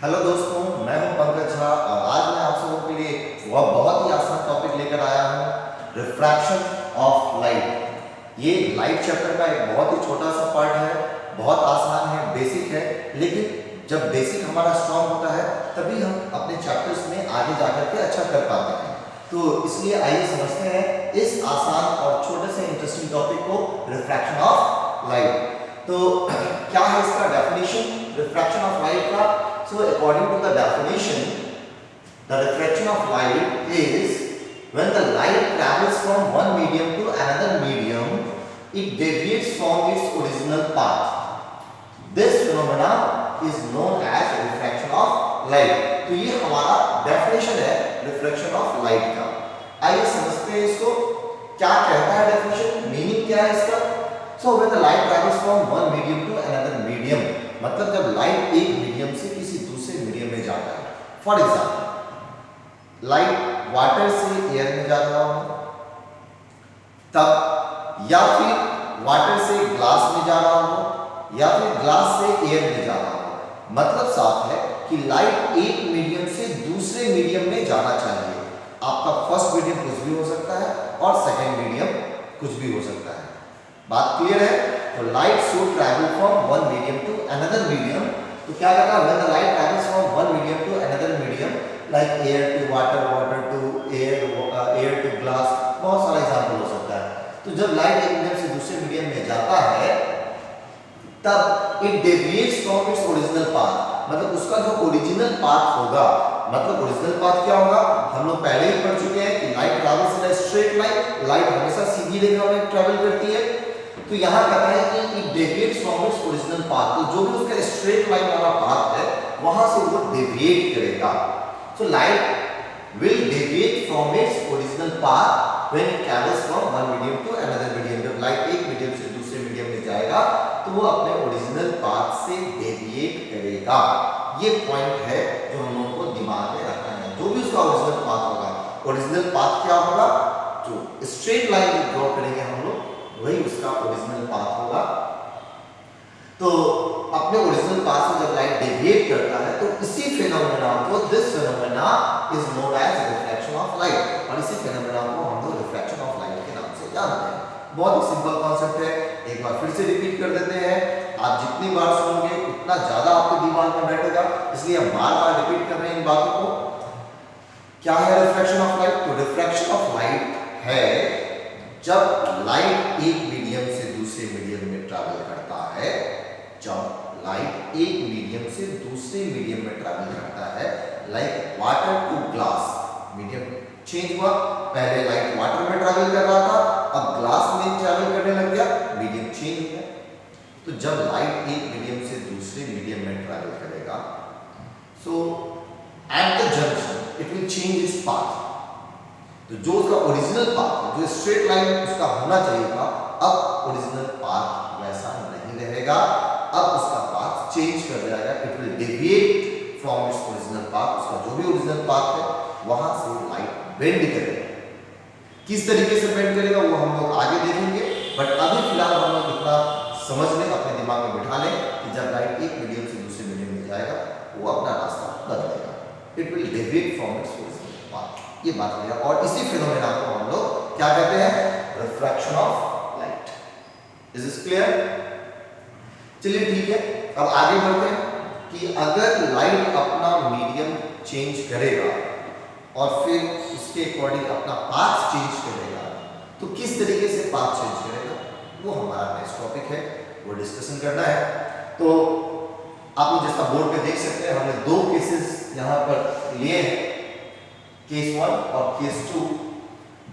Hello दोस्तों, मैं हूं पंकज झा और आज मैं आप सबों के लिए वह बहुत ही आसान टॉपिक लेकर आया हूं, रिफ्रैक्शन ऑफ लाइट। ये लाइट चैप्टर का एक बहुत ही छोटा सा पार्ट है, बहुत आसान है, बेसिक है। लेकिन जब बेसिक हमारा स्ट्रांग होता है तभी हम अपने चैप्टर्स में आगे जाकर के अच्छा कर पाते हैं। तो इसलिए आइए समझते हैं इस आसान और छोटे से इंटरेस्टिंग टॉपिक को, रिफ्रैक्शन ऑफ लाइट। तो क्या है इसका डेफिनेशन रिफ्रैक्शन ऑफ लाइट का? So according to the definition, the refraction of light is when the light travels from one medium to another medium, it deviates from its original path. This phenomena is known as refraction of light. तो ये हमारा definition है refraction of light का। आइए समझते हैं इसको, क्या कहता है definition, meaning क्या है इसका। So when the light travels from one medium to another medium, मतलब जब लाइट एक मीडियम से किसी दूसरे मीडियम में जाता है। फॉर एग्जाम्पल, लाइट वाटर से एयर में जा रहा हो तब, या फिर वाटर से ग्लास में जा रहा हो, या फिर ग्लास से एयर में जा रहा हो। मतलब साफ है कि लाइट एक मीडियम से दूसरे मीडियम में जाना चाहिए। आपका फर्स्ट मीडियम कुछ भी हो सकता है और सेकेंड मीडियम कुछ भी हो सकता है। बात क्लियर है? तो light should travel from one medium to another medium. तो क्या करता है, when the light travels from one medium to another medium, like air to water, water to air, air to glass, बहुत सारा एग्जांपल हो सकता है। तो जब लाइट एक मीडियम से दूसरे मीडियम में जाता है तब it deviates from its original path, मतलब उसका जो ओरिजिनल पाथ होगा, मतलब ओरिजिनल पाथ क्या होगा, हम लोग पहले ही पढ़ चुके हैं कि light travels in a straight line, light हमेशा सीधी रेखा में ट्रैवल करती है। तो यहाँ कहता है कि it deviates from its original path, तो जो भी उसका स्ट्रेट लाइन वाला पाथ है वहां से वो डेविएट करेगा। So light will deviate from its original path when it travels from one medium to another medium. जब लाइट एक मीडियम से दूसरे मीडियम में जाएगा तो वो अपने ओरिजिनल पाथ से डेविएट करेगा। ये पॉइंट है जो हम लोगों को दिमाग में रखना है। जो भी उसका ओरिजिनल पाथ होगा, ओरिजिनल पाथ क्या होगा, जो स्ट्रेट लाइन ड्रॉ करेंगे हम लोग वही उसका ओरिजिनल पाथ होगा। तो अपने ओरिजिनल पाथ से जब लाइट डेविएट करता है तो इसी फेनोमेना को, this phenomena is known as refraction of light, और इसी फेनोमेना को हम लोग रिफ्रैक्शन ऑफ लाइट के नाम से जानते हैं। बहुत ही सिंपल कॉन्सेप्ट है, एक बार फिर से रिपीट कर देते हैं। आप जितनी बार सुनोगे उतना ज्यादा आपके दिमाग में बैठेगा, इसलिए हम बार-बार रिपीट कर रहे हैं इन बातों को। क्या है रिफ्रैक्शन ऑफ लाइट? तो रिफ्रैक्शन ऑफ लाइट है जब लाइट एक मीडियम से दूसरे मीडियम में ट्रैवल करता है, जब लाइट एक मीडियम से दूसरे मीडियम में ट्रैवल करता है, like water to glass, medium change हुआ, पहले लाइट वाटर में ट्रैवल कर रहा था, अब ग्लास में ट्रैवल करने लग गया, मीडियम चेंज हो गया। तो जब लाइट एक मीडियम से दूसरे मीडियम में ट्रैवल करेगा, so at the junction it will change its path. तो जो उसका ओरिजिनल पाथ है, जो स्ट्रेट लाइन उसका होना चाहिए था, अब ओरिजिनल पाथ वैसा नहीं रहेगा, अब उसका पाथ चेंज कर जाएगा। It will deviate from its original path. उसका जो भी ओरिजिनल पाथ है वहां से लाइट बेंड करेगा। किस तरीके से बेंड करेगा वो हम लोग आगे देखेंगे, बट अभी फिलहाल हम लोग इतना समझ लें, अपने दिमाग में बिठा लें कि जब लाइट एक मीडियम से दूसरे मीडियम में जाएगा वो अपना रास्ता बदलेगा। It will deviate from its original path, ये बात है। और इसी फिनोमेना को हम लोग क्या कहते हैं, refraction of light. Is this clear? चलिए ठीक है, अब आगे बढ़ते हैं कि अगर लाइट अपना मीडियम चेंज करेगा और फिर उसके अकॉर्डिंग अपना पाथ चेंज करेगा तो किस तरीके से पाथ चेंज करेगा, वो हमारा नेक्स्ट टॉपिक है, वो डिस्कशन करना है। तो आप लोग जैसा बोर्ड पे देख सकते हैं, हमने दो केसेस यहाँ पर लिए हैं, केस 1 और केस 2।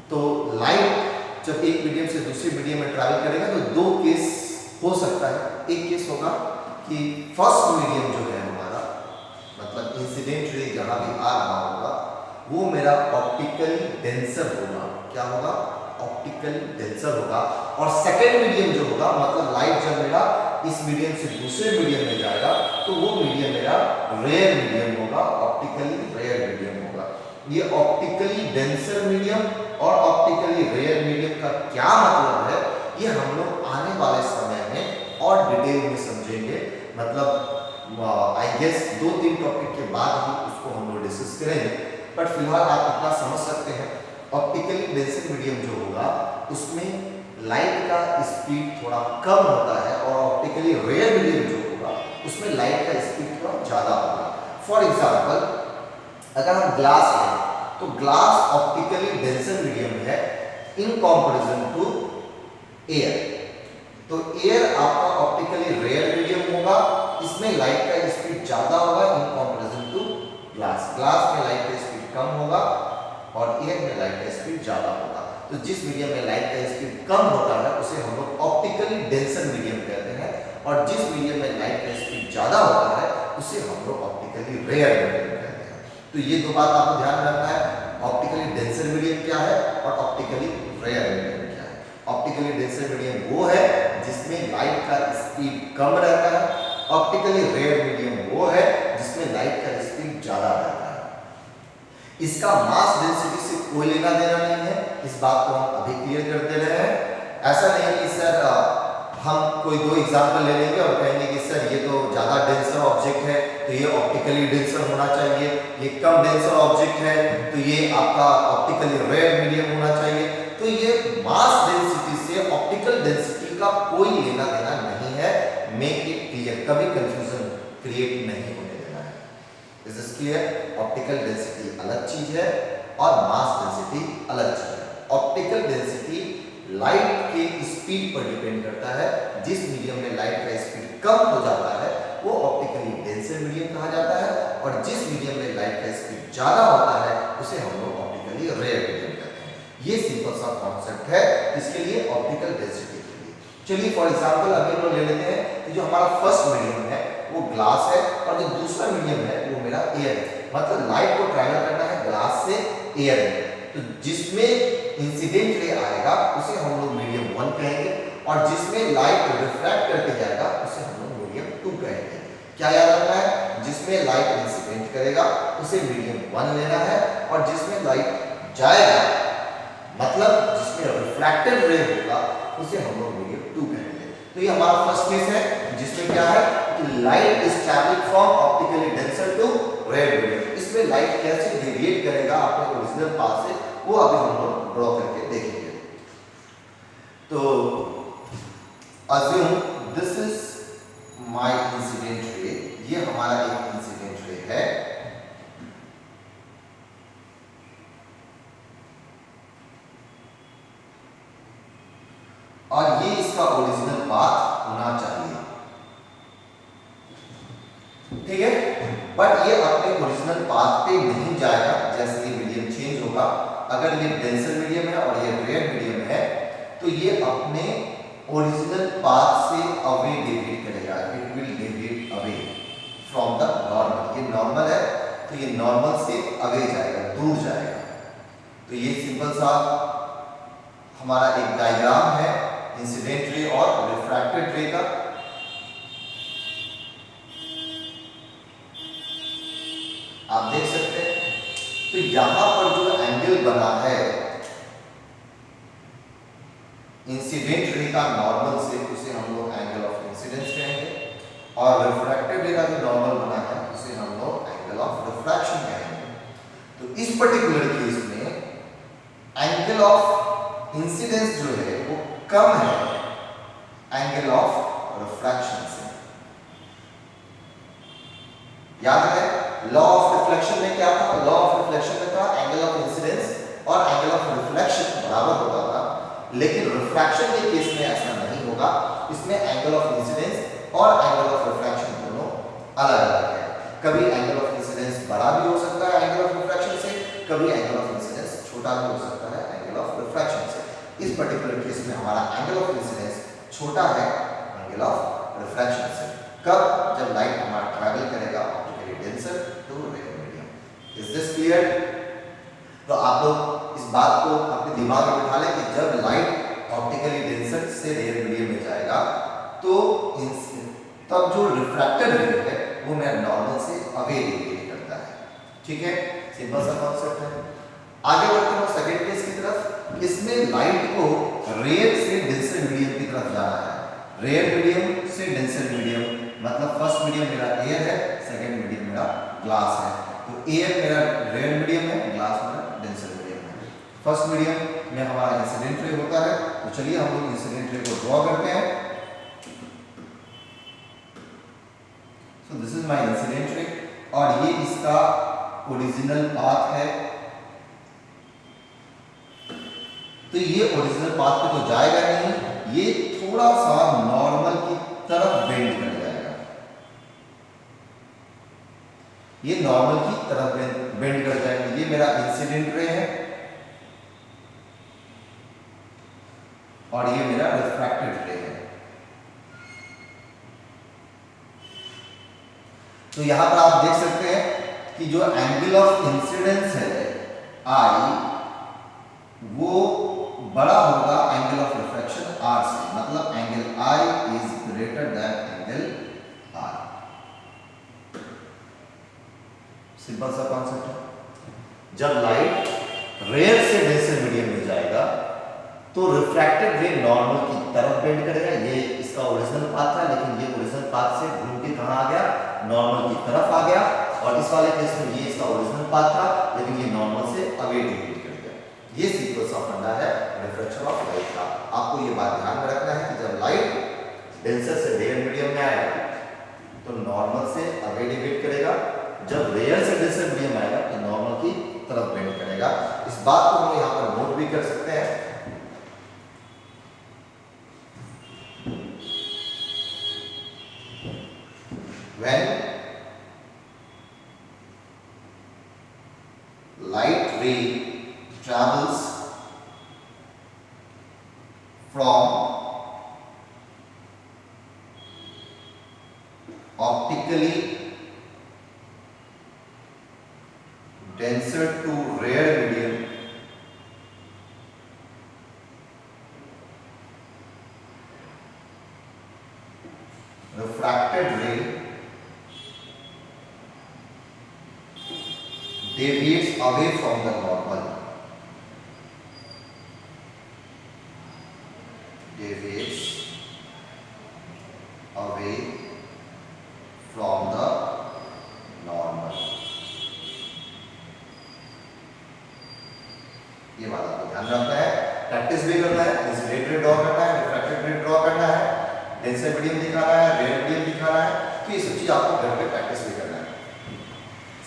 तो लाइट जब एक मीडियम से दूसरे मीडियम में ट्रैवल करेगा तो दो केस हो सकता है। एक केस होगा कि फर्स्ट मीडियम जो है हमारा, मतलब इंसिडेंट रे जहां भी आ रहा होगा वो मेरा ऑप्टिकली डेंसर होगा। क्या होगा? ऑप्टिकली डेंसर होगा। और सेकेंड मीडियम जो होगा, मतलब लाइट जब मेरा इस मीडियम से दूसरे मीडियम में जाएगा तो वो मीडियम मेरा रेयर मीडियम होगा, ऑप्टिकली रेयर मीडियम होगा। ये ऑप्टिकली डेंसर मीडियम और ऑप्टिकली रेयर मीडियम का क्या मतलब है, ये हम लोग आने वाले समय में और डिटेल में समझेंगे। मतलब आई गेस 2-3 टॉपिक के बाद ही उसको हम लोग डिस्कस करेंगे, बट फिलहाल आप इतना समझ सकते हैं ऑप्टिकली डेंसर मीडियम जो होगा उसमें लाइट का स्पीड थोड़ा कम होता है और ऑप्टिकली रेयर मीडियम जो होगा उसमें लाइट का स्पीड थोड़ा ज़्यादा होगा। फॉर एग्जाम्पल अगर हम ग्लास लें तो ग्लास ऑप्टिकली डेंसर मीडियम है इन कंपैरिजन टू एयर। तो एयर आपका ऑप्टिकली रेयर मीडियम होगा, इसमें लाइट का स्पीड ज़्यादा होगा in comparison to glass. Glass में लाइट का स्पीड कम होगा और एयर में लाइट का स्पीड ज़्यादा होगा। तो जिस मीडियम में लाइट का स्पीड कम होता है उसे हम लोग ऑप्टिकली डेंसर मीडियम कहते हैं और जिस मीडियम में लाइट का स्पीड ज़्यादा होता है उसे हम लोग ऑप्टिकली रेयर मीडियम कहते हैं। तो ये दो बात आपको ध्यान रखना है, ऑप्टिकली डेंसर मीडियम क्या है और ऑप्टिकली रेयर मीडियम क्या है। ऑप्टिकली डेंसर मीडियम वो है जिसमें लाइट का स्पीड कम रहता है, ऑप्टिकली रेयर मीडियम वो है जिसमें लाइट का स्पीड ज़्यादा रहता है। इसका मास डेंसिटी से कोई लेना देना नहीं है, इस बात को हम अभी क्लियर कर दे रहे हैं। ऐसा नहीं है कि सर हम कोई दो एग्जाम्पल ले लेंगे और कहेंगे कि सर ये तो ज़्यादा डेंसर ऑब्जेक्ट है तो ये ऑप्टिकली डेंसर होना चाहिए, ये कम डेंसर ऑब्जेक्ट है तो ये आपका ऑप्टिकली रेयर मीडियम होना चाहिए। तो ये मास डेंसिटी से ऑप्टिकल डेंसिटी का कोई लेना देना नहीं है। मेक इट क्लियर, कभी कंफ्यूजन क्रिएट नहीं होने देना है। Is this clear? Optical density अलग चीज है और मास डेंसिटी अलग चीज है। ऑप्टिकल डेंसिटी लाइट के स्पीड पर डिपेंड करता है। जिस मीडियम में लाइट का स्पीड कम हो जाता है वो ऑप्टिकली डेंसर मीडियम कहा जाता है और जिस मीडियम में लाइट का स्पीड ज्यादा होता है उसे हम लोग ऑप्टिकली रेयर मीडियम कहते हैं। ये सिंपल सा कॉन्सेप्ट है इसके लिए, ऑप्टिकल डेंसिटी के लिए। चलिए फॉर एग्जांपल अभी हम लोग ले लेते हैं कि जो हमारा फर्स्ट मीडियम है वो ग्लास है और जो दूसरा मीडियम है वो मेरा एयर है। मतलब लाइट को ट्रैवल करना है ग्लास से एयर में, तो जिसमें इंसिडेंट रे आएगा उसे हम लोग मीडियम 1 कहेंगे और जिसमें लाइट रिफ्रैक्ट करके जाएगा उसे हम लोग मीडियम 2 कहेंगे। क्या याद रखना है? जिसमें लाइट इंसिडेंट करेगा उसे मीडियम 1 लेना है और जिसमें लाइट जाएगा मतलब जिसमें रिफ्रैक्टेड रे होगा उसे हम लोग मीडियम 2 कहेंगे। तो ये हमारा फर्स्ट केस है जिसमें क्या है कि light is travelling from optically denser to rare medium. इसमें लाइट कैसे डेविएट करेगा अपने ओरिजिनल पाथ से वो अभी हम लोग ड्रॉ करके देखेंगे। तो assume this is my incident ray, ये हमारा एक इंसिडेंट रे है और ये इसका ओरिजिनल पाथ होना चाहिए, ठीक है। बट ये अपने ओरिजिनल पाथ पे नहीं जाएगा जैसे ये मीडियम चेंज होगा। अगर ये डेंसर मीडियम है और ये रेयर मीडियम है तो ये अपने ओरिजिनल पाथ से अवे डेविएट करेगा। It will deviate away from the normal. ये नॉर्मल है तो ये नॉर्मल से अवे जाएगा, दूर जाएगा। तो ये सिंपल सा हमारा एक डायग्राम है इंसिडेंट रे और रिफ्रैक्टेड रे का। आप देख सकते हैं तो यहां पर जो एंगल बना है इंसिडेंट रे का नॉर्मल से उसे हम लोग एंगल ऑफ इंसिडेंस कहेंगे और रिफ्रैक्टेड रे का जो नॉर्मल बना है उसे हम लोग एंगल ऑफ रिफ्रैक्शन कहेंगे। तो इस पर्टिकुलर केस में एंगल ऑफ इंसिडेंस जो है वो कम है एंगल ऑफ रिफ्रैक्शन से। याद है लॉ ऑफ रिफ्लेक्शन में क्या था? लॉ ऑफ रिफ्लेक्शन में था एंगल ऑफ इंसिडेंस और एंगल ऑफ रिफ्लेक्शन बराबर होता था, लेकिन रिफ्रैक्शन के केस में ऐसा नहीं होगा। इसमें एंगल ऑफ इंसिडेंस और एंगल ऑफ रिफ्रैक्शन दोनों अलग अलग है। कभी एंगल ऑफ इंसिडेंस बड़ा भी हो सकता है एंगल ऑफ रिफ्रैक्शन से, कभी एंगल ऑफ इंसिडेंस छोटा भी हो सकता है एंगल ऑफ रिफ्रैक्शन से। इस पर्टिकुलर केस में हमारा एंगल ऑफ इंसिडेंस छोटा है एंगल ऑफ रिफ्रैक्शन से। कब? जब लाइट हमारा ट्रैवल करेगा optically denser to rare medium. Is this clear? तो आप लोग इस बात को अपने दिमाग में बिठा लें कि जब लाइट ऑप्टिकली डेंसर से रेयर मीडियम में जाएगा तो तब जो रिफ्रैक्टेड रे है वो मेरा नॉर्मल से अवे डेविएट करता है, ठीक है। सिंपल सा कॉन्सेप्ट है। आगे बढ़ते हैं सेकंड केस की तरफ। इसमें लाइट को रेयर से डेंसर मीडियम की तरफ जाना है, रेयर मीडियम से डेंसर मीडियम मतलब फर्स्ट मीडियम मेरा एयर है, सेकेंड मीडियम मेरा ग्लास है। तो एयर मेरा रेयर मीडियम है, ग्लास मेरा डेंसर मीडियम है। फर्स्ट मीडियम में हमारा इंसिडेंट रे होता है, तो चलिए हम लोग इंसिडेंट रे को ड्रॉ करते हैं। So this is my incident ray और ये इसका ओरिजिनल पाथ है। तो ये ओरिजिनल पाथ पे तो जाएगा नहीं, ये थोड़ा सा नॉर्मल की तरफ बेंड कर जाएगा, ये नॉर्मल की तरफ बेंड कर जाएगा। ये मेरा इंसिडेंट रे है और ये मेरा रिफ्रैक्टेड रे है। तो यहां पर आप देख सकते हैं कि जो एंगल ऑफ इंसिडेंस है आई, वो बड़ा होगा एंगल ऑफ रिफ्रैक्शन आर से, मतलब angle i is greater than angle r. Simple सा कॉन्सेप्ट है। जब लाइट रेयर से डेंसर मीडियम में जाएगा तो रिफ्रैक्टेड रे नॉर्मल की तरफ बेंड करेगा। ये इसका ओरिजिनल पाथ था, लेकिन ये ओरिजिनल पाथ से घूम के कहां आ गया, नॉर्मल की तरफ आ गया। और इस वाले केस में ये इसका ओरिजिनल पाथ था, लेकिन ये नॉर्मल से अवे डिविएट कर गया। ये सीक्वेंस ऑफ फंडा है रिफ्रैक्शन ऑफ लाइट का। आपको ये बात ध्यान में रखना है कि जब लाइट डेंसर से रेयर मीडियम में आएगा तो नॉर्मल से अवे डिविएट करेगा, जब रेयर से डेंसर मीडियम आएगा तो नॉर्मल की तरफ बेंड करेगा। इस बात को हम यहां पर नोट भी कर सकते हैं। When light ray travels from optically denser to rare medium, refracted ray deviates away from the normal, deviates away from the normal। ये बात आपको ध्यान रखना है, प्रैक्टिस भी करना है, इंसिडेंट रे ड्रॉ करना है, रिफ्रैक्टेड रे ड्रॉ करना है, डेंसर मीडियम दिखाना है, रेयर मीडियम दिखाना है। तो ये सब चीज आपको घर पे प्रैक्टिस भी करना है।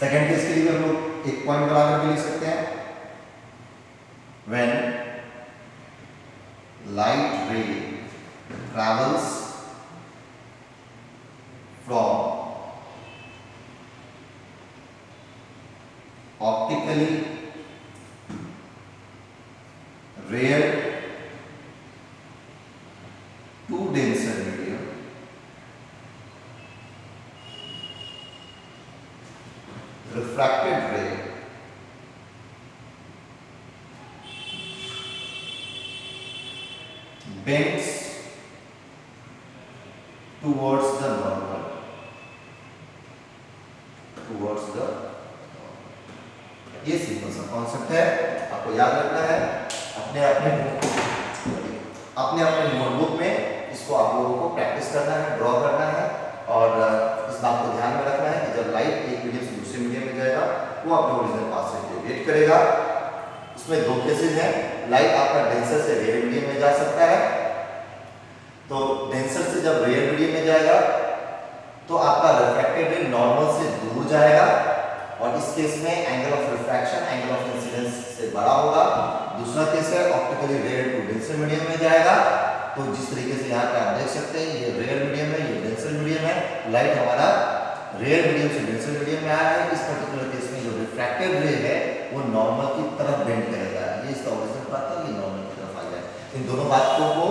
सेकंड केस के लिए हम लोग एक पॉइंट बना करके लिख सकते हैं, when light ray travels from optically rare to denser medium, refracted ray bends towards the normal, towards the ये सिंपल सा कॉन्सेप्ट है, आपको याद रखना है। अपने अपने नोटबुक में इसको आप लोगों को प्रैक्टिस करना है, ड्रॉ करना है। और इस बात को ध्यान में रखना है कि जब लाइट एक मीडियम से दूसरे मीडियम में जाएगा वो अपने ओरिजिनल पाथ से डेविएट करेगा। इसमें दो केसेस हैं, लाइट आपका डेंसर से रेयर मीडियम में जा सकता है। तो डेंसर से जब रेयर मीडियम में जाएगा तो आपका रिफ्रैक्टेड रे नॉर्मल से दूर जाएगा, और इस केस में angle of refraction angle of incidence से बड़ा होगा। दूसरा केस है optically rare to denser medium में जाएगा। तो जिस तरीके से यहाँ पे आप देख सकते हैं, ये रेयर मीडियम है, ये डेंसर मीडियम है। लाइट हमारा रेयर मीडियम से डेंसर मीडियम में आया है। इस पर्टिकुलर केस में जो रिफ्रैक्टेड रे है वो नॉर्मल की तरफ बेंड करेगा। ये इसका ओरिजिनल पाथ है, ये नॉर्मल की तरफ आ जाए। इन दोनों बातों को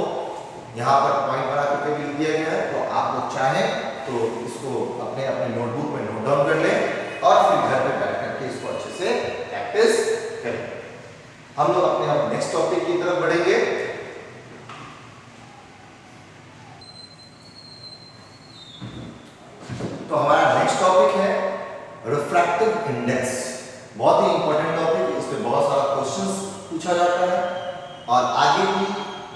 यहाँ पर पॉइंट बना करके भी लिख दिया गया है। तो आप लोग चाहें तो इसको अपने अपने नोटबुक में नोट डाउन कर लें और फिर घर पे बैठ करके इसको अच्छे से प्रैक्टिस करें। हम लोग अपने अब नेक्स्ट टॉपिक की तरफ बढ़ेंगे। तो हमारा नेक्स्ट टॉपिक है रिफ्रैक्टिव इंडेक्स। बहुत ही इंपॉर्टेंट टॉपिक, इस पे बहुत सारा क्वेश्चंस पूछा जाता है। और आगे भी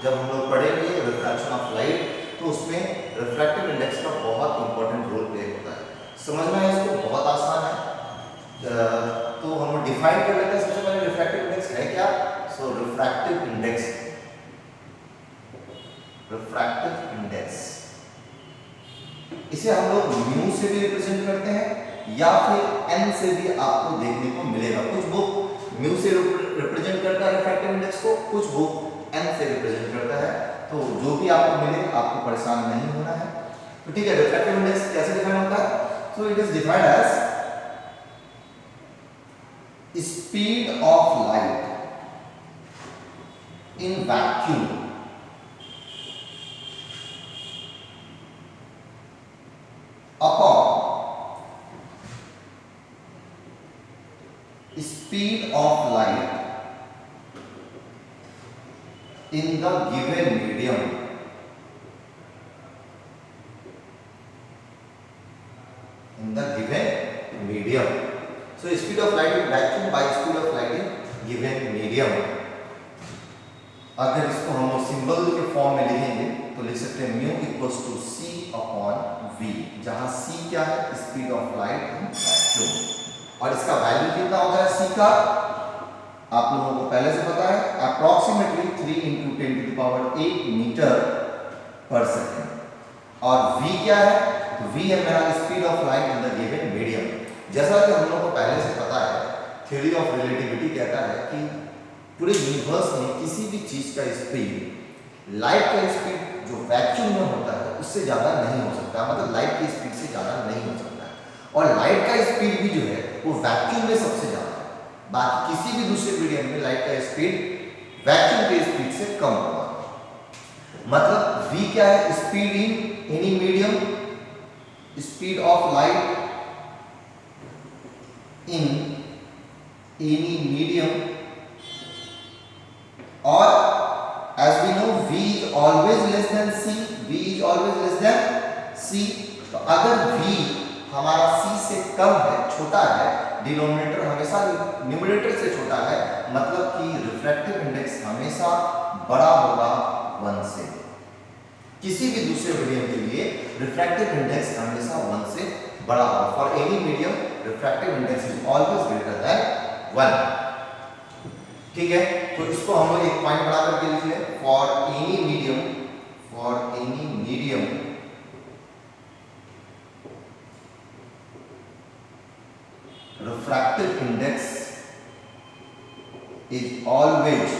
जब हम लोग पढ़ेंगे रिफ्रैक्शन ऑफ लाइट तो उसमें रिफ्रैक्टिव इंडेक्स का बहुत इंपॉर्टेंट रोल प्ले होता है। समझना है इसको, बहुत आसान है। तो हम डिफाइन कर लेते हैं सबसे पहले रिफ्रैक्टिव इंडेक्स है क्या। सो रिफ्रैक्टिव इंडेक्स इसे हम लोग म्यू से भी रिप्रेजेंट करते हैं या फिर एन से भी आपको देखने को मिलेगा। कुछ बुक म्यू से रिप्रेजेंट करता है रिफ्रैक्टिव इंडेक्स को, कुछ बुक एन से रिप्रेजेंट करता है। तो जो भी आपको मिले आपको परेशान नहीं होना है। तो ठीक है, रिफ्रैक्टिव इंडेक्स कैसे डिफाइन होता है। So it is defined as speed of light in vacuum upon speed of light in the given medium so speed of light in vacuum by speed of light in given medium। अगर इसको हम symbol के form में लिखेंगे तो लिख सकते हैं mu equals to C upon V, जहां सी क्या है, speed of light in vacuum. और इसका वैल्यू कितना होता है सी का, आप लोगों को पहले से पता है, अप्रॉक्सीमेटली 3 × 10⁸ मीटर पर सेकेंड। और v क्या है, तो v है मेरा speed of light in the given medium. जैसा कि हम लोगों को पहले से पता है, थ्योरी ऑफ रिलेटिविटी कहता है कि पूरे यूनिवर्स में किसी भी चीज का स्पीड, लाइट का स्पीड जो वैक्यूम में होता है उससे ज्यादा नहीं हो सकता, मतलब लाइट की स्पीड से ज्यादा नहीं हो सकता है। और लाइट का स्पीड भी जो है वो वैक्यूम में सबसे ज्यादा है। बाकी किसी भी दूसरे मीडियम में लाइट का स्पीड वैक्यूम के स्पीड से कम होगा। मतलब v क्या है, speed in any medium, speed of light in any medium. और as we know v is always less than c, v is always less than c। तो अगर v हमारा c से कम है, छोटा है, डिनोमिनेटर हमेशा न्यूमरेटर से छोटा है, मतलब कि रिफ्रैक्टिव इंडेक्स हमेशा बड़ा होगा 1 से। किसी भी दूसरे मीडियम के लिए रिफ्रैक्टिव इंडेक्स हमेशा 1 से बड़ा होगा। For any medium refractive index is always greater than 1। ठीक है, तो इसको हम लोग एक पॉइंट बना करके लिख लें, for any medium refractive index is always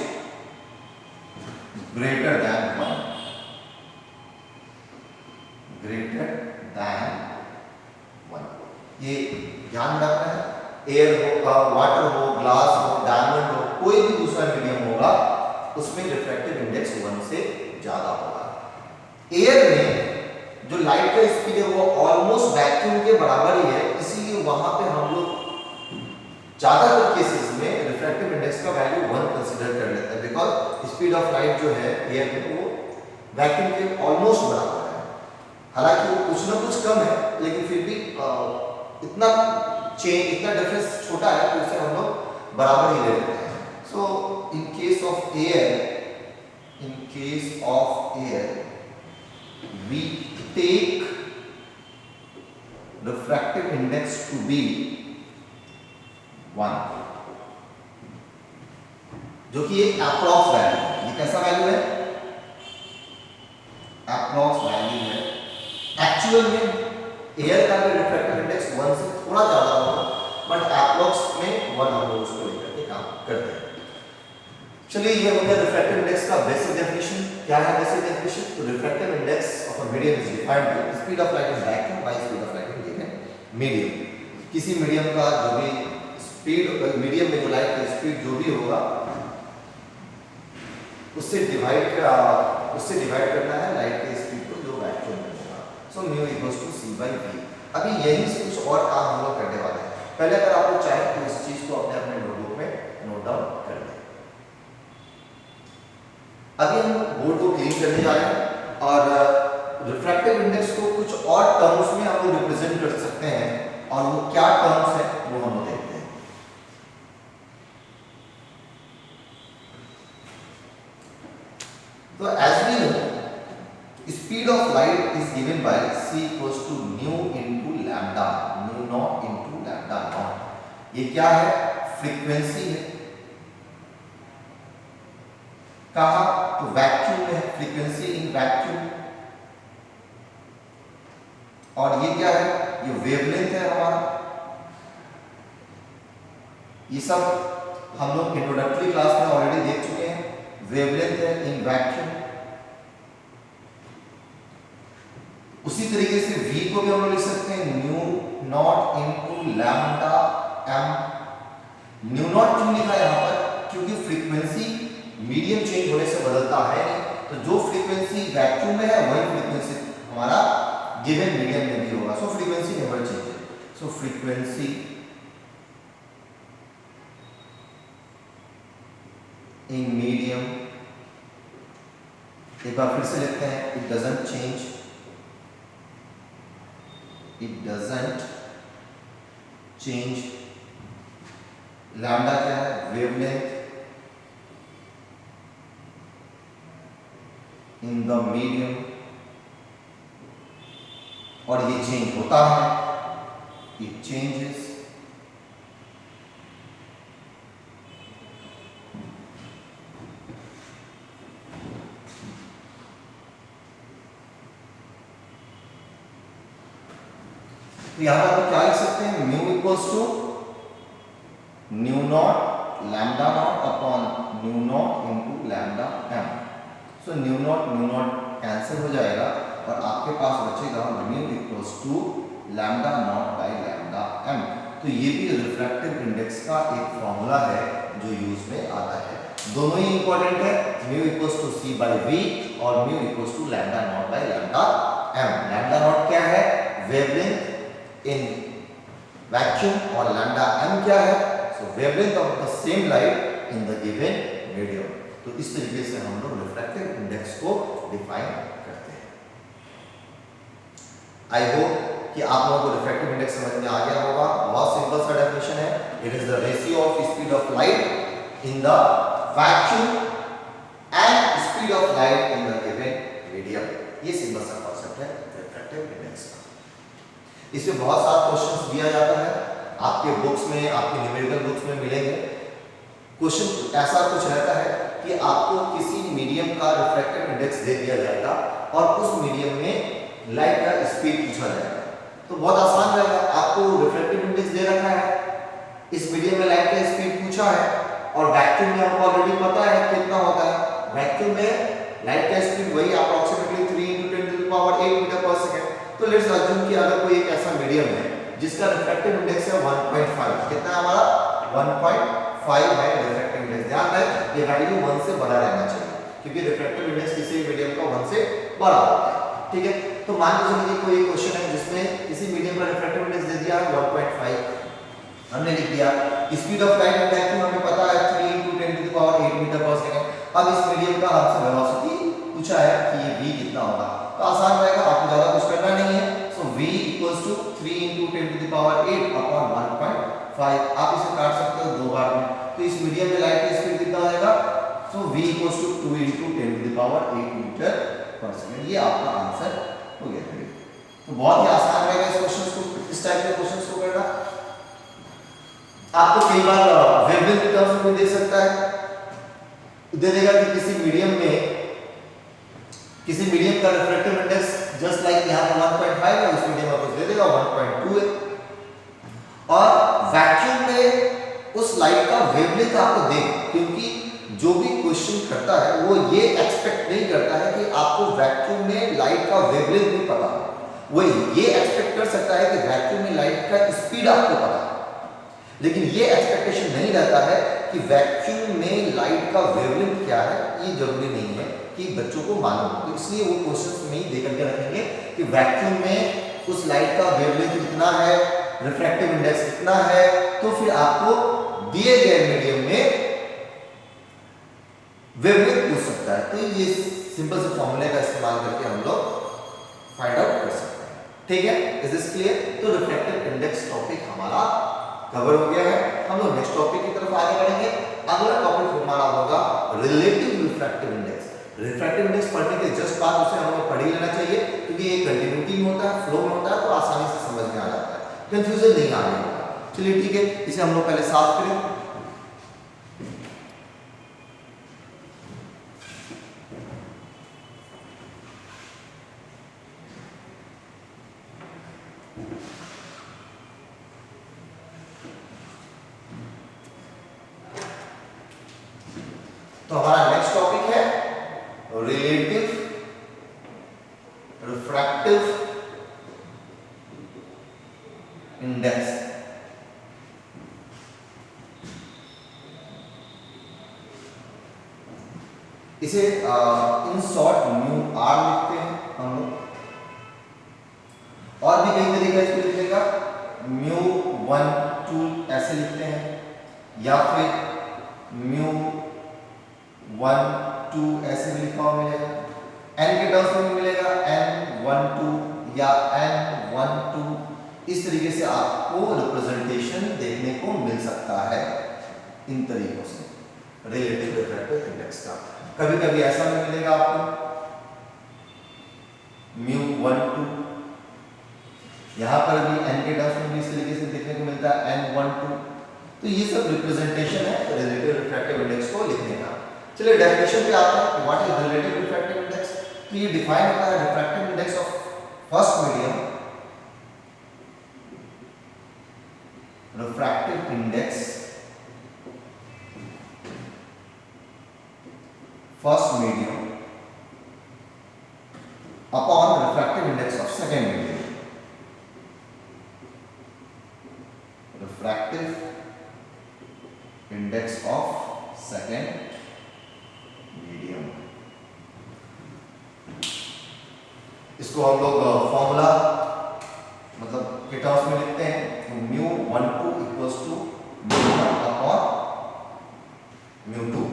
greater than 1, ये ध्यान रखना है। एयर हो, वाटर हो, ग्लास हो, डायमंड हो, कोई भी दूसरा मीडियम होगा उसमें रिफ्रैक्टिव इंडेक्स 1 से ज्यादा होगा। एयर में जो लाइट का स्पीड है वो ऑलमोस्ट वैक्यूम के बराबर ही है, इसीलिए वहां पे हम लोग ज्यादातर केसेस में रिफ्रैक्टिव इंडेक्स का वैल्यू 1 कंसीडर कर लेते हैं, बिकॉज स्पीड ऑफ लाइट जो है एयर में वो वैक्यूम के ऑलमोस्ट बराबर है। हालांकि वो कुछ ना कुछ कम है, लेकिन फिर भी इतना डिफरेंस छोटा है तो उसे हम लोग बराबर ही ले लेते हैं। So in case of air we take refractive index to be 1, जो कि एक अप्रॉक्स वैल्यू है। ये कैसा वैल्यू है, अप्रॉक्स वैल्यू है। एक्चुअल में एयर का भी रिफ्रैक्टिव इंडेक्स 1 से थोड़ा ज्यादा होगा, बट अप्रॉक्स में 1 हम लोग उसको लेकर के काम करते हैं। चलिए, ये हो गया रिफ्रैक्टिव इंडेक्स का बेसिक डेफिनेशन। क्या है बेसिक डेफिनेशन, तो refractive index of a medium is defined by speed of light in vacuum by speed of light in given medium. किसी मीडियम का जो भी स्पीड, मीडियम में जो लाइट का स्पीड जो भी होगा उससे डिवाइड करना है लाइट के स्पीड को जो वैक्यूम में होगा। So mu equals to c by v। अभी यहीं से कुछ और काम हम लोग करने वाले हैं। पहले अगर आप लोग चाहें तो इस चीज को अपने नोटबुक में नोट डाउन कर लें। अभी हम बोर्ड को क्लीन करने जा रहे हैं और रिफ्रैक्टिव इंडेक्स को कुछ और टर्म्स में हम लोग रिप्रेजेंट कर सकते हैं, और वो क्या टर्म्स है वो हम देखते हैं। तो as we know, speed of given by c equals to nu into lambda, nu naught into lambda naught. ये क्या है? फ्रीक्वेंसी है। कहा? तो वैक्यूम में है, फ्रीक्वेंसी इन वैक्यूम। और ये क्या है? ये वेवलेंथ है हमारा। ये सब हम लोग इंट्रोडक्टरी क्लास में ऑलरेडी देख चुके हैं। वेवलेंथ है इन वैक्यूम। उसी तरीके से v को भी हम लोग लिख सकते हैं new naught into lambda m। New not क्यों लिखा है यहाँ पर? क्योंकि फ्रीक्वेंसी मीडियम चेंज होने से बदलता है नहीं, तो जो फ्रीक्वेंसी वैक्यूम में है वही फ्रीक्वेंसी हमारा गिवन मीडियम में भी होगा। So frequency never changes. So frequency in medium, एक बार फिर से लिखते हैं, it doesn't change, it doesn't change। Lambda क्या है? वेवलेंथ इन द मीडियम, और ये चेंज होता है, it changes। तो यहां पर क्या लिख सकते हैं? Mu equals to nu naught lambda naught upon nu naught into lambda m। So nu naught cancel हो जाएगा और आपके पास बचेगा mu equals to lambda not by lambda m। तो ये भी रिफ्रैक्टिव इंडेक्स का एक फॉर्मूला है जो यूज में आता है। दोनों ही इंपॉर्टेंट है, mu equals to c by v और mu equals to lambda not by lambda m। Lambda nought क्या है? वेवलेंथ इन वैक्यूम, और लैम्डा m क्या है? So wavelength of the same light in the given medium. तो इस तरीके से हम लोग रिफ्रैक्टिव इंडेक्स को डिफाइन करते हैं। आई होप कि आप लोगों को रिफ्रैक्टिव इंडेक्स समझ में आ गया होगा। बहुत सिंपल सा डेफिनेशन है, it is the ratio of speed of light in the vacuum and speed of light in the given medium. ये सिंपल सा कॉन्सेप्ट है रिफ्रैक्टिव इंडेक्स का। इसमें बहुत सारा क्वेश्चंस दिया जाता है, आपके बुक्स में, आपके न्यूमेरिकल बुक्स में मिलेंगे। क्वेश्चन ऐसा कुछ रहता है कि आपको किसी मीडियम का रिफ्रैक्टिव इंडेक्स दे दिया जाएगा और उस मीडियम में लाइट का स्पीड पूछा जाएगा। तो बहुत आसान रहेगा, आपको रिफ्रैक्टिव इंडेक्स दे रखा है, इस मीडियम में लाइट का स्पीड पूछा है और वैक्यूम में हमको ऑलरेडी पता है कितना होता है। वैक्यूम में लाइट का स्पीड वही अप्रोक्सीमेटली 3 × 10⁸ मीटर पर सेकंड। तो लेट्स अज्यूम कि अगर कोई एक ऐसा मीडियम है जिसका रिफ्रैक्टिव इंडेक्स है 1.5, कितना है हमारा? 1.5 है रिफ्रैक्टिव इंडेक्स। ध्यान रखें ये वैल्यू 1 से बड़ा रहना चाहिए, क्योंकि रिफ्रैक्टिव इंडेक्स किसी भी मीडियम का 1 से बड़ा होता है। ठीक है, तो मान लीजिए कोई क्वेश्चन है जिसमें किसी मीडियम का रिफ्रैक्टिव इंडेक्स दे दिया है 1.5, हमने लिख दिया speed of light in vacuum हमें पता है 3 × 10⁸ मीटर पर सेकंड। अब इस मीडियम का हमसे वेलोसिटी पूछा है कि ये v कितना होगा। तो आसान रहेगा, आपको ज्यादा कुछ करना नहीं है। सो v इक्वल्स टू 3 × 10⁸ अपॉन 1.5। आप इसे काट सकते हो दो बार में, तो इस मीडियम में लाइट की स्पीड कितना आएगा? सो v इक्वल्स टू 2 × 10⁸ मीटर पर सेकंड। ये आपका आंसर हो गया। तो बहुत ही आसान रहेगा इस क्वेश्चन को, इस टाइप के क्वेश्चंस को करना। आपको कई बार वेवलेंथ टर्म्स में दे सकता है, दे देगा कि किसी मीडियम का रिफ्रैक्टिव इंडेक्स जस्ट लाइक यहाँ पर 1.5 है, उस मीडियम में कुछ दे देगा 1.2 है। और वैक्यूम में उस लाइट का वेवलेंथ आपको देगा, क्योंकि जो भी क्वेश्चन करता है वो ये एक्सपेक्ट नहीं करता है कि आपको वैक्यूम में लाइट का वेवलेंथ भी पता हो, वो ये एक्सपेक्ट कर सकता है कि वैक्यूम में लाइट का स्पीड आपको पता है, लेकिन ये एक्सपेक्टेशन नहीं रहता है कि वैक्यूम में लाइट का वेवलेंथ क्या है। ये जरूरी नहीं है कि बच्चों को मालूम हो, तो इसलिए वो क्वेश्चंस में ही दे करके रखेंगे कि वैक्यूम में उस लाइट का वेवलेंथ कितना है, रिफ्रैक्टिव इंडेक्स कितना है। तो फिर आपको दिए गए मीडियम में वेवलेंथ पूछ सकता है। तो ये सिंपल से फॉर्मूले का इस्तेमाल करके हम लोग फाइंड आउट कर सकते हैं। ठीक है, इज दिस क्लियर? तो रिफ्रैक्टिव इंडेक्स टॉपिक हमारा कवर हो गया है। हम लोग नेक्स्ट टॉपिक की तरफ आगे बढ़ेंगे। अगला टॉपिक हमारा होगा relative refractive index. Refractive index पढ़ने के जस्ट बाद उसे हमें पढ़ ही लेना चाहिए, क्योंकि ये कंटिन्यूटी में होता है, फ्लो में होता है, तो आसानी से समझ में आ जाता है, कंफ्यूजन नहीं आने होगा। चलिए ठीक है, इसे हम लोग पहले साफ करें। तो हमारा नेक्स्ट टॉपिक है रिलेटिव रिफ्रैक्टिव इंडेक्स। इसे इन शॉर्ट म्यू आर लिखते हैं हम लोग, और भी कई तरीका इसको लिखने का, म्यू 1 2 ऐसे लिखते हैं, या फिर म्यू 1 2 ऐसे भी लिखा हुआ मिलेगा, n के टर्म्स में भी मिलेगा n 1 2 या n 1 2, इस तरीके से आपको रिप्रेजेंटेशन देखने को मिल सकता है इन तरीकों से रिलेटिव रिफ्रैक्टिव इंडेक्स का। कभी कभी ऐसा भी मिलेगा आपको म्यू 1 2, यहां पर भी n के टर्म्स में भी इस तरीके से देखने को मिलता है n 1 2। तो ये सब रिप्रेजेंटेशन है रिलेटिव रिफ्रैक्टिव इंडेक्स को लिखने का। चलिए डेफिनेशन पे आते हैं, what is relative refractive index. तो ये डिफाइन होता है refractive index of first medium, refractive index first medium upon refractive index of second medium, refractive index of second medium. इसको हम लोग फॉर्मूला मतलब के टर्म्स में लिखते हैं, तो mu 1 2 equals to mu 1 upon mu 2,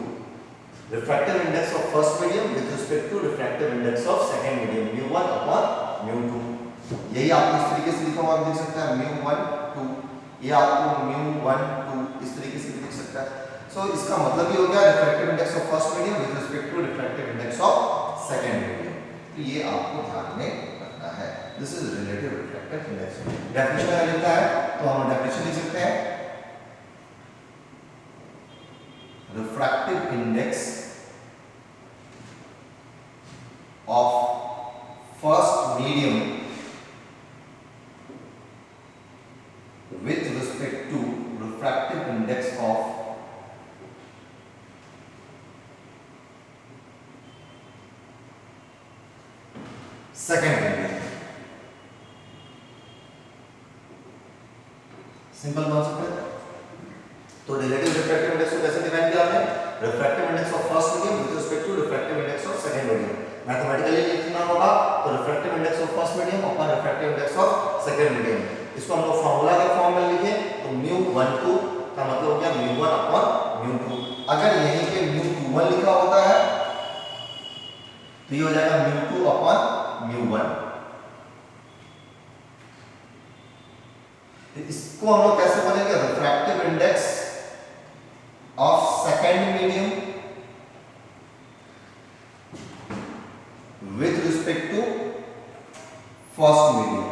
refractive index of first medium with respect to refractive index of second medium, mu 1 upon mu 2। यही आपको इस तरीके से लिखा हुआ आप देख सकते हैं, म्यू 1 2, ये आपको म्यू 1 2 इस तरीके से भी लिख सकता है। सो इसका मतलब ये हो गया refractive index of first medium with respect to refractive index of second medium. तो ये आपको ध्यान में रखना है, this is relative refractive index. Definition अगर लिखता है तो हम डेफिनेशन लिख सकते हैं, refractive index of first medium with respect to refractive index of second medium। Simple concept है। तो रिलेटिव रिफ्रैक्टिव इंडेक्स को कैसे डिफाइन किया आपने, refractive index of first medium with respect to refractive index of second medium. Mathematically लिखना होगा तो refractive index of first medium upon refractive index of second medium. इसको हम लोग फार्मूला के फॉर्म में लिखे तो म्यू 1 2 का मतलब हो गया म्यू 1 अपॉन म्यू 2। अगर यहीं पे म्यू 2 1 लिखा होता है तो ये हो जाएगा म्यू 2 अपॉन म्यू 1। इसको हम लोग कैसे बोलेंगे, refractive index of second medium with respect to first medium.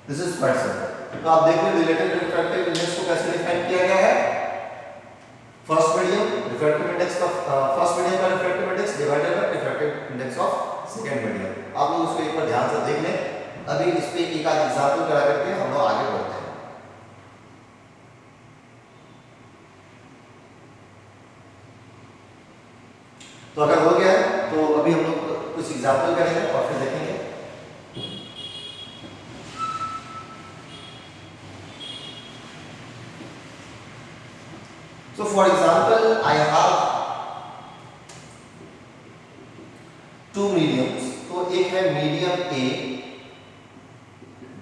This is quite simple. तो आप देखिए रिलेटिव रिफ्रैक्टिव इंडेक्स को कैसे डिफाइन किया गया है, फर्स्ट मीडियम रिफ्रैक्टिव इंडेक्स का फर्स्ट मीडियम का refractive index divided by refractive index of second medium. आप लोग उसको एक बार ध्यान से देख लें। अभी इस पे एक आध एग्जांपल करा करके हम लोग आगे बढ़ते हैं। तो अगर हो गया है तो अभी हम लोग कुछ एग्जांपल करेंगे और फिर देखेंगे। So for example, I have two mediums। तो एक है मीडियम A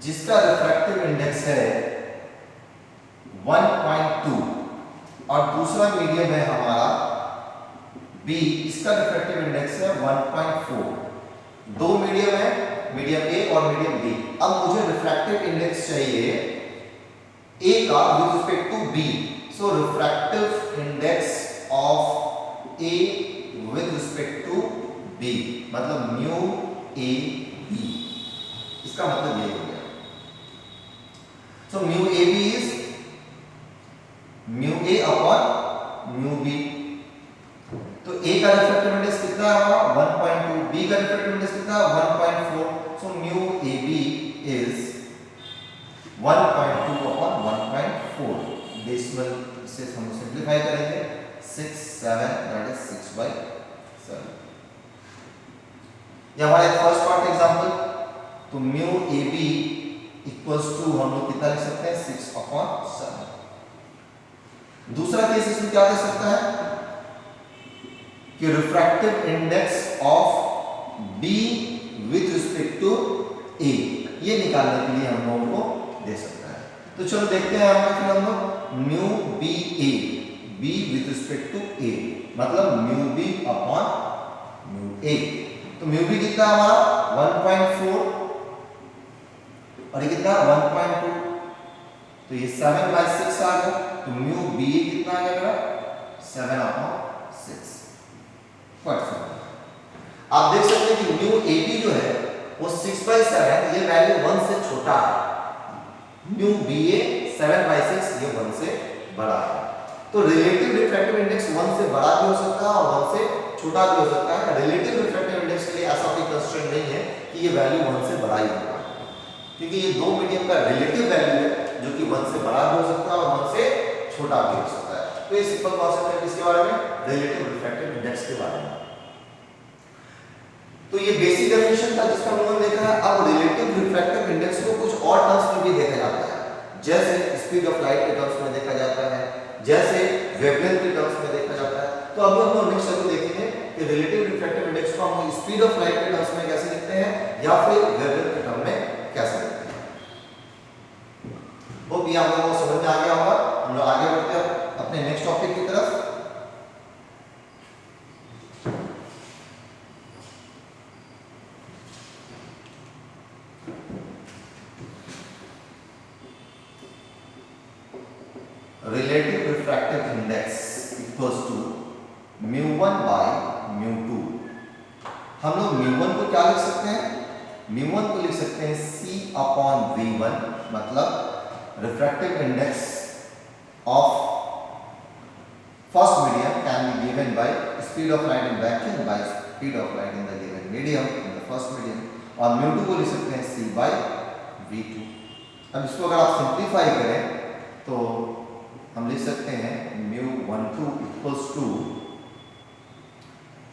जिसका रिफ्रैक्टिव इंडेक्स है 1.2 और दूसरा मीडियम है हमारा B, इसका रिफ्रैक्टिव इंडेक्स है 1.4। दो मीडियम है, मीडियम A और मीडियम B। अब मुझे रिफ्रैक्टिव इंडेक्स चाहिए A का with respect to B। So refractive index of A with respect to B, मतलब म्यू ए बी, इसका मतलब ये हो गया। So mu A B is mu A upon mu B. तो ए का रिफ्रैक्टिव इंडेक्स कितना है, 1.2, बी का रिफ्रैक्टिव इंडेक्स कितना है, 1.4। So mu A B is 1.2 upon 1.4। Decimal से हम सिंप्लीफाई करेंगे, 6 7, दैट इज 6/7। ये हमारा फर्स्ट पार्ट एग्जांपल। तो mu A B equals to हम लोग कितना लिख सकते हैं, 6/7। दूसरा केस इसमें क्या दे सकता है कि refractive index of B with respect to A, ये निकालने के लिए हम लोगों को दे सकता है। तो चलो देखते हैं फिर हम लोग mu B A, B with respect to A, मतलब mu B upon mu A. तो म्यू बी कितना हमारा 1.4 और ये कितना 1.2, तो ये 7/6 आ गया। तो म्यू बी ए कितना आ गया, 7/6। आप देख सकते हैं कि म्यू ए बी जो है वो 6/7, ये वैल्यू 1 से छोटा है। म्यू बी ए 7/6, ये 1 से बड़ा है। तो रिलेटिव रिफ्रैक्टिव इंडेक्स 1 से बड़ा भी हो सकता है और 1 से छोटा भी हो सकता है। रिलेटिव रिफ्रैक्टिव इंडेक्स के लिए ऐसा कोई कंस्ट्रेंट नहीं है कि ये वैल्यू 1 से बड़ा ही होगा, क्योंकि ये दो मीडियम का रिलेटिव वैल्यू है जो कि 1 से बड़ा भी हो सकता है और 1 से छोटा भी हो सकता है। तो ये सिंपल कॉन्सेप्ट है किसके बारे में, रिलेटिव रिफ्रैक्टिव इंडेक्स के बारे में। तो ये बेसिक डेफिनेशन था जिसका हम लोगों ने देखा है। अब रिलेटिव रिफ्रैक्टिव इंडेक्स को कुछ और टर्म्स में भी देखा जाता है, जैसे स्पीड ऑफ लाइट के टर्म्स में देखा जाता है, जैसे वेवलेंथ के टर्म्स में देखा जाता है। तो अभी हम लोग नेक्स्ट चैप्टर देखेंगे कि रिलेटिव रिफ्रैक्टिव इंडेक्स को हम स्पीड ऑफ लाइट के टर्म्स में कैसे लिखते हैं या फिर वेवलेंथ के टर्म में कैसे लिखते हैं। होप ये आप लोगों को समझ में आ गया होगा। हम लोग आगे बढ़ते हैं अपने नेक्स्ट टॉपिक की तरफ। Relative refractive index equals to μ1 by μ2। हम लोग μ1 को क्या लिख सकते हैं, μ1 को लिख सकते हैं C/V1, मतलब refractive index of first medium can be given by speed of light in vacuum by speed of light in the given medium in the first medium, और μ2 को लिख सकते हैं C/V2। अब इसको अगर आप सिंप्लीफाई करें तो हम लिख सकते हैं μ12 equals to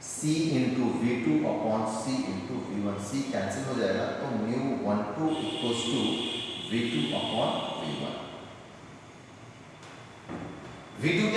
C into V2 upon C into V1। C cancel हो जाएगा, तो μ12 equals to V2 upon V1। V2 क्या